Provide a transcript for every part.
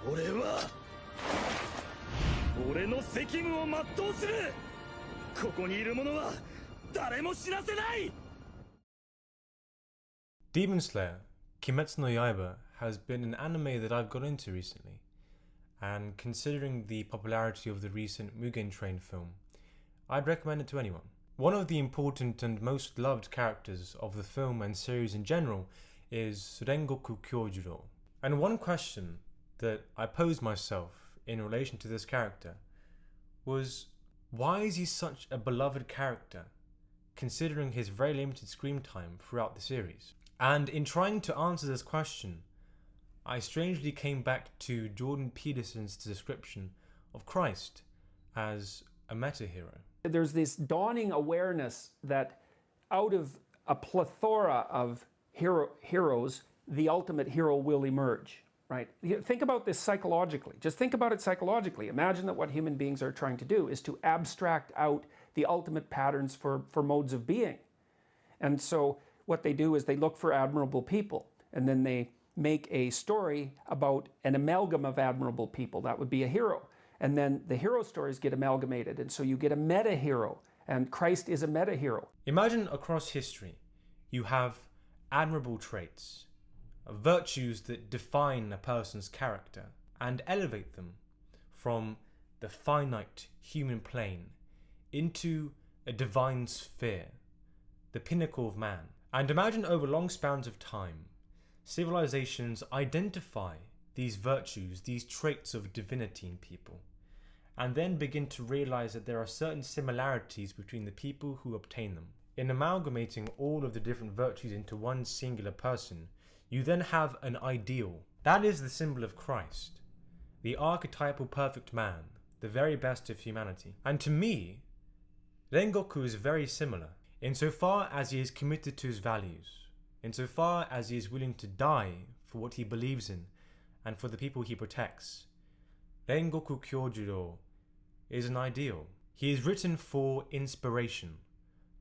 俺は俺の責務を全うする。ここにいる者は誰も死なせない。 Demon Slayer, Kimetsu no Yaiba, has been an anime that I've got into recently, and considering the popularity of the recent Mugen Train film, I'd recommend it to anyone. One of the important and most loved characters of the film and series in general is Rengoku Kyojuro. And one question that I posed myself in relation to this character was, why is he such a beloved character, considering his very limited screen time throughout the series? And in trying to answer this question, I strangely came back to Jordan Peterson's description of Christ as a meta-hero. There's this dawning awareness that out of a plethora of heroes, the ultimate hero will emerge, right? Think about this psychologically. Just think about it psychologically. Imagine that what human beings are trying to do is to abstract out the ultimate patterns for modes of being. And so what they do is they look for admirable people, and then they make a story about an amalgam of admirable people. That would be a hero. And then the hero stories get amalgamated, and so you get a meta-hero, and Christ is a meta-hero. Imagine across history, you have admirable traits, virtues that define a person's character and elevate them from the finite human plane into a divine sphere, the pinnacle of man. And imagine over long spans of time, civilizations identify these virtues, these traits of divinity in people, and then begin to realize that there are certain similarities between the people who obtain them. In amalgamating all of the different virtues into one singular person, you then have an ideal. That is the symbol of Christ, the archetypal perfect man, the very best of humanity. And to me, Rengoku is very similar, insofar as he is committed to his values, insofar as he is willing to die for what he believes in and for the people he protects. Rengoku Kyojuro is an ideal. He is written for inspiration,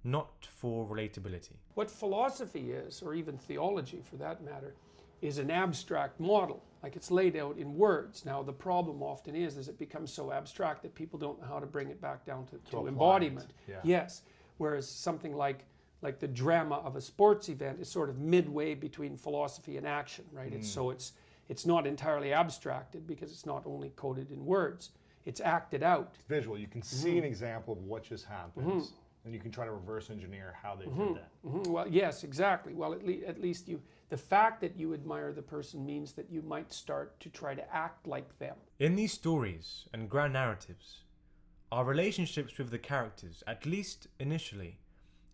not for relatability. What philosophy is, or even theology for that matter, is an abstract model. Like, it's laid out in words. Now the problem often is it becomes so abstract that people don't know how to bring it back down to embodiment. Yeah. Yes. Whereas something like the drama of a sports event is sort of midway between philosophy and action, right? It's not entirely abstracted because it's not only coded in words. It's acted out. It's visual. You can see an example of what just happened, and you can try to reverse engineer how they did that. Well, yes, exactly. Well, at least the fact that you admire the person means that you might start to try to act like them. In these stories and grand narratives, our relationships with the characters, at least initially,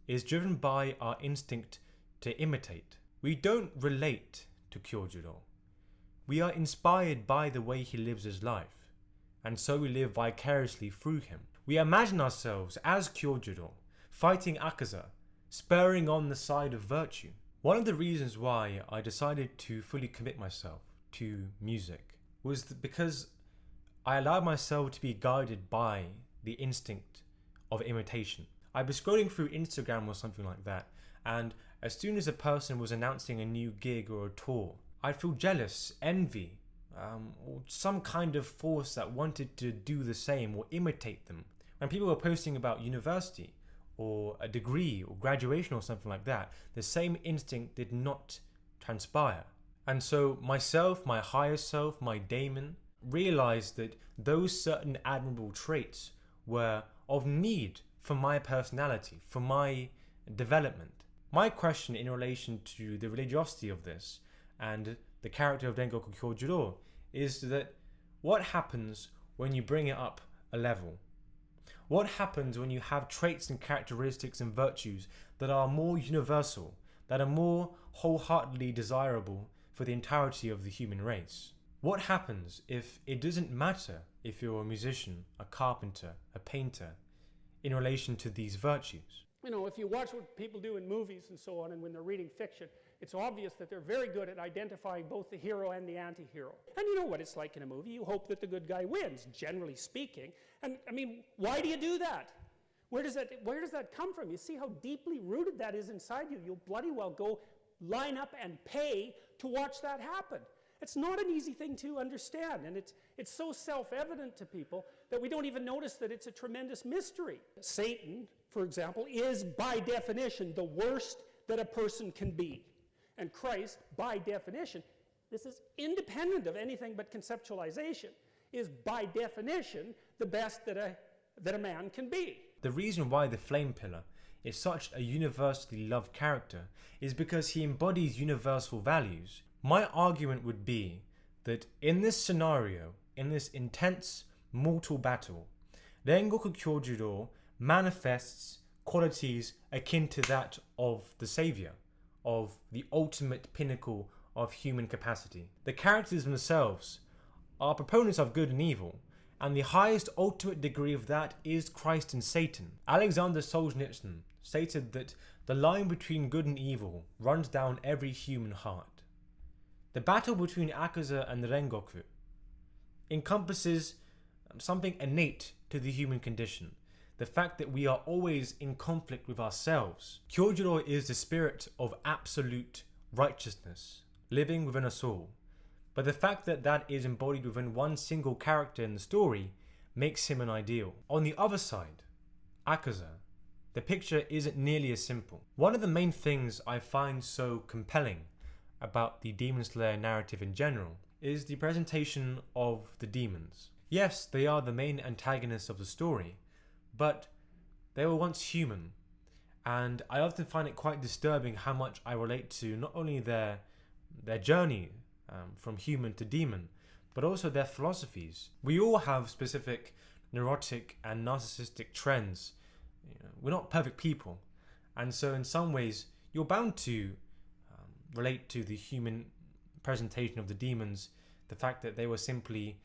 is driven by our instinct to imitate. We don't relate to Kyojuro. We are inspired by the way he lives his life, and so we live vicariously through him. We imagine ourselves as Kyojuro, fighting Akaza, spurring on the side of virtue. One of the reasons why I decided to fully commit myself to music was because I allowed myself to be guided by the instinct of imitation. I'd be scrolling through Instagram or something like that, and as soon as a person was announcing a new gig or a tour, I'd feel jealous, envy, or some kind of force that wanted to do the same or imitate them. When people were posting about university or a degree or graduation or something like that, the same instinct did not transpire. And so myself, my higher self, my daemon, realized that those certain admirable traits were of need for my personality, for my development. My question in relation to the religiosity of this and the character of Rengoku Kyojuro is that what happens when you bring it up a level? What happens when you have traits and characteristics and virtues that are more universal, that are more wholeheartedly desirable for the entirety of the human race? What happens if it doesn't matter if you're a musician, a carpenter, a painter, in relation to these virtues? You know, if you watch what people do in movies and so on, and when they're reading fiction, it's obvious that they're very good at identifying both the hero and the anti-hero. And you know what it's like in a movie. You hope that the good guy wins, generally speaking. And I mean, why do you do that? Where does that come from? You see how deeply rooted that is inside you. You'll bloody well go line up and pay to watch that happen. It's not an easy thing to understand, and it's so self-evident to people that we don't even notice that it's a tremendous mystery. Satan, for example, is by definition the worst that a person can be. And Christ, by definition, this is independent of anything but conceptualization, is by definition the best that a man can be. The reason why the Flame Pillar is such a universally loved character is because he embodies universal values. My argument would be that in this scenario, in this intense mortal battle, Rengoku Kyojuro manifests qualities akin to that of the Saviour, of the ultimate pinnacle of human capacity. The characters themselves are proponents of good and evil, and the highest ultimate degree of that is Christ and Satan. Alexander Solzhenitsyn stated that the line between good and evil runs down every human heart. The battle between Akaza and Rengoku encompasses something innate to the human condition, the fact that we are always in conflict with ourselves. Kyojuro is the spirit of absolute righteousness, living within us all. But the fact that that is embodied within one single character in the story makes him an ideal. On the other side, Akaza, the picture isn't nearly as simple. One of the main things I find so compelling about the Demon Slayer narrative in general is the presentation of the demons. Yes, they are the main antagonists of the story, but they were once human, and I often find it quite disturbing how much I relate to not only their journey from human to demon, but also their philosophies. We all have specific neurotic and narcissistic trends. We're not perfect people, and so in some ways you're bound to relate to the human presentation of the demons, the fact that they were simply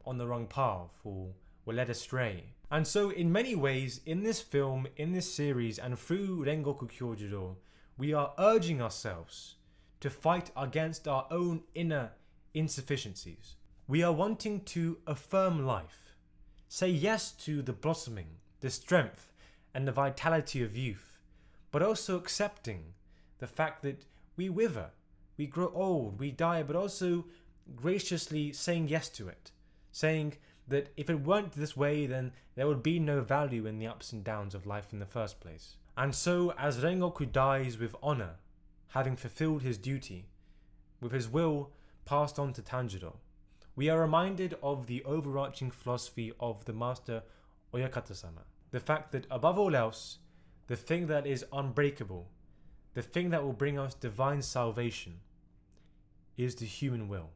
on the wrong path or were led astray. And so in many ways, in this film, in this series, and through Rengoku Kyojuro, we are urging ourselves to fight against our own inner insufficiencies. We are wanting to affirm life, say yes to the blossoming, the strength, and the vitality of youth, but also accepting the fact that we wither, we grow old, we die, but also graciously saying yes to it, saying that if it weren't this way, then there would be no value in the ups and downs of life in the first place. And so, as Rengoku dies with honor, having fulfilled his duty, with his will passed on to Tanjiro, we are reminded of the overarching philosophy of the master Oyakata-sama. The fact that above all else, the thing that is unbreakable, the thing that will bring us divine salvation, is the human will.